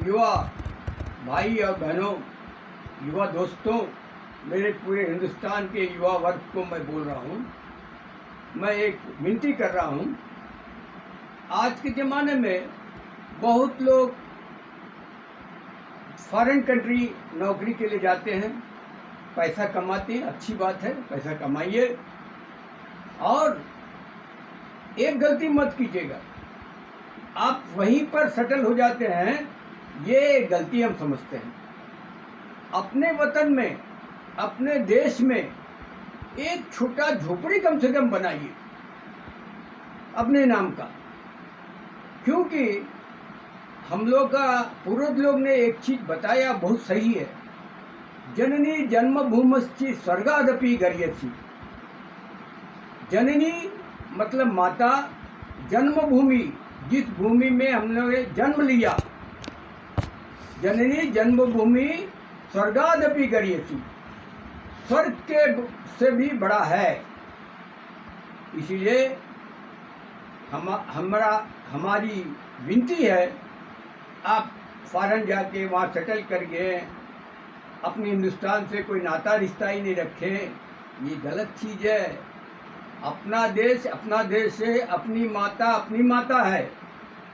युवा भाई और बहनों, युवा दोस्तों, मेरे पूरे हिंदुस्तान के युवा वर्ग को मैं बोल रहा हूँ, मैं एक विनती कर रहा हूँ। आज के ज़माने में बहुत लोग फॉरेन कंट्री नौकरी के लिए जाते हैं, पैसा कमाते हैं, अच्छी बात है, पैसा कमाइए। और एक गलती मत कीजिएगा, आप वहीं पर सेटल हो जाते हैं, ये गलती हम समझते हैं। अपने वतन में, अपने देश में एक छोटा झोपड़ी कम से कम बनाइए अपने नाम का, क्योंकि हम लोग का पूर्वज लोग ने एक चीज बताया, बहुत सही है। जननी जन्मभूमश्चि स्वर्गादपि गरीयसी। जननी मतलब माता, जन्मभूमि जिस भूमि में हमने जन्म लिया, जननी जन्मभूमि स्वर्गादपि गरीयसी, स्वर्ग के से भी बड़ा है। इसीलिए हमारी विनती है, आप फॉरेन जाके वहाँ सेटल कर गए, अपने हिंदुस्तान से कोई नाता रिश्ता ही नहीं रखे, ये गलत चीज़ है। अपना देश है, अपनी माता है।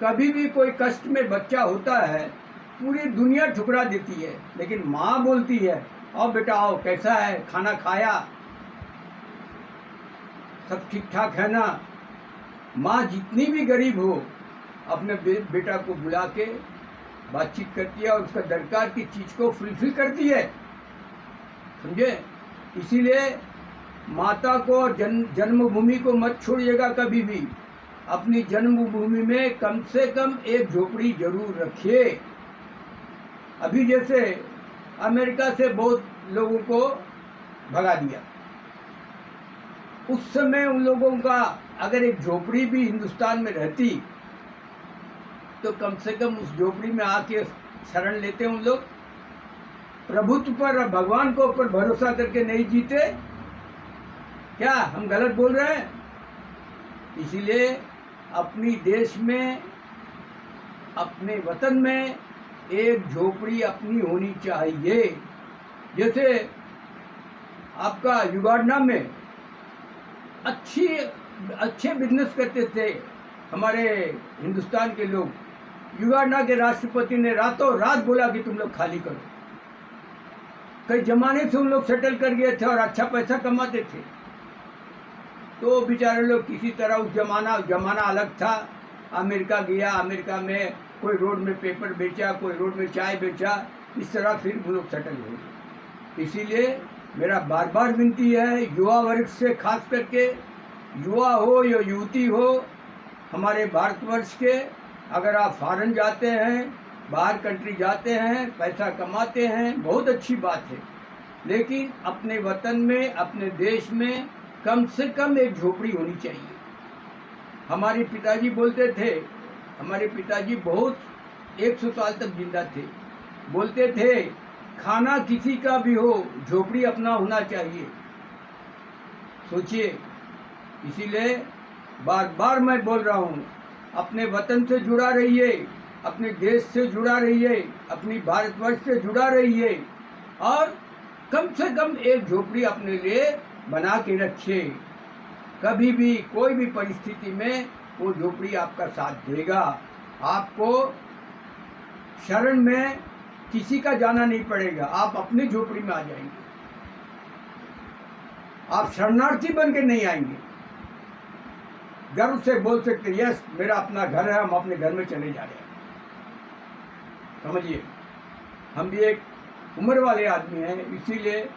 कभी भी कोई कष्ट में बच्चा होता है, पूरी दुनिया ठुकरा देती है, लेकिन माँ बोलती है, आओ बेटा आओ, कैसा है, खाना खाया, सब ठीक ठाक है ना। माँ जितनी भी गरीब हो, अपने बेटा को बुला के बातचीत करती है और उसका दरकार की चीज़ को फुलफिल करती है, समझे। इसीलिए माता को और जन्मभूमि को मत छोड़िएगा कभी भी। अपनी जन्मभूमि में कम से कम एक झोपड़ी जरूर रखिए। अभी जैसे अमेरिका से बहुत लोगों को भगा दिया, उस समय उन लोगों का अगर एक झोपड़ी भी हिंदुस्तान में रहती, तो कम से कम उस झोपड़ी में आके शरण लेते उन लोग। प्रभुत्व पर, भगवान को ऊपर भरोसा करके नहीं जीते क्या? हम गलत बोल रहे हैं? इसीलिए अपनी देश में, अपने वतन में एक झोपड़ी अपनी होनी चाहिए। जैसे आपका युगांडा में अच्छे बिजनेस करते थे हमारे हिंदुस्तान के लोग। युगांडा के राष्ट्रपति ने रातों रात बोला कि तुम लोग खाली करो। कई जमाने से उन लोग सेटल कर गए थे और अच्छा पैसा कमाते थे, तो बेचारे लोग किसी तरह उस जमाना अलग था। अमेरिका गया, अमेरिका में कोई रोड में पेपर बेचा, कोई रोड में चाय बेचा, इस तरह फिर वो लोग सेटल हो गए। इसीलिए मेरा बार बार विनती है युवा वर्ग से, खास करके युवा हो या युवती हो हमारे भारतवर्ष के, अगर आप फॉरेन जाते हैं, बाहर कंट्री जाते हैं, पैसा कमाते हैं, बहुत अच्छी बात है, लेकिन अपने वतन में, अपने देश में कम से कम एक झोपड़ी होनी चाहिए। हमारे पिताजी बोलते थे, हमारे पिताजी बहुत 100 साल तक जिंदा थे, बोलते थे खाना किसी का भी हो, झोपड़ी अपना होना चाहिए। सोचिए, इसीलिए बार बार मैं बोल रहा हूँ, अपने वतन से जुड़ा रहिए, अपने देश से जुड़ा रहिए, अपनी भारतवर्ष से जुड़ा रहिए, और कम से कम एक झोपड़ी अपने लिए बना के रखिए। कभी भी कोई भी परिस्थिति में वो झोपड़ी आपका साथ देगा। आपको शरण में किसी का जाना नहीं पड़ेगा, आप अपनी झोपड़ी में आ जाएंगे। आप शरणार्थी बन के नहीं आएंगे, गर्व से बोल सकते यस मेरा अपना घर है, हम अपने घर में चले जा रहे हैं। समझिए, हम भी एक उम्र वाले आदमी हैं, इसीलिए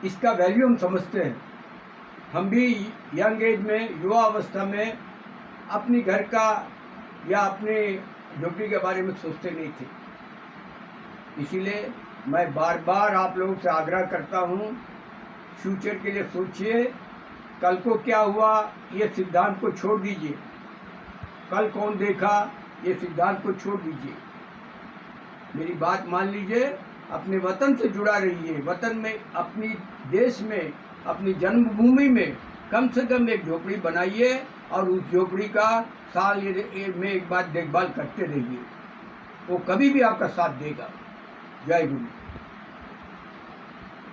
इसका वैल्यू हम समझते हैं। हम भी यंग एज में, युवा अवस्था में अपनी घर का या अपने झोपड़ी के बारे में सोचते नहीं थे। इसीलिए मैं बार बार आप लोगों से आग्रह करता हूँ, फ्यूचर के लिए सोचिए। कल को क्या हुआ ये सिद्धांत को छोड़ दीजिए, कल कौन देखा ये सिद्धांत को छोड़ दीजिए। मेरी बात मान लीजिए, अपने वतन से जुड़ा रहिए। वतन में, अपनी देश में, अपनी जन्मभूमि में कम से कम एक झोपड़ी बनाइए और उस झोपड़ी का साल में एक बार देखभाल करते रहिए। वो कभी भी आपका साथ देगा। जय गुरु।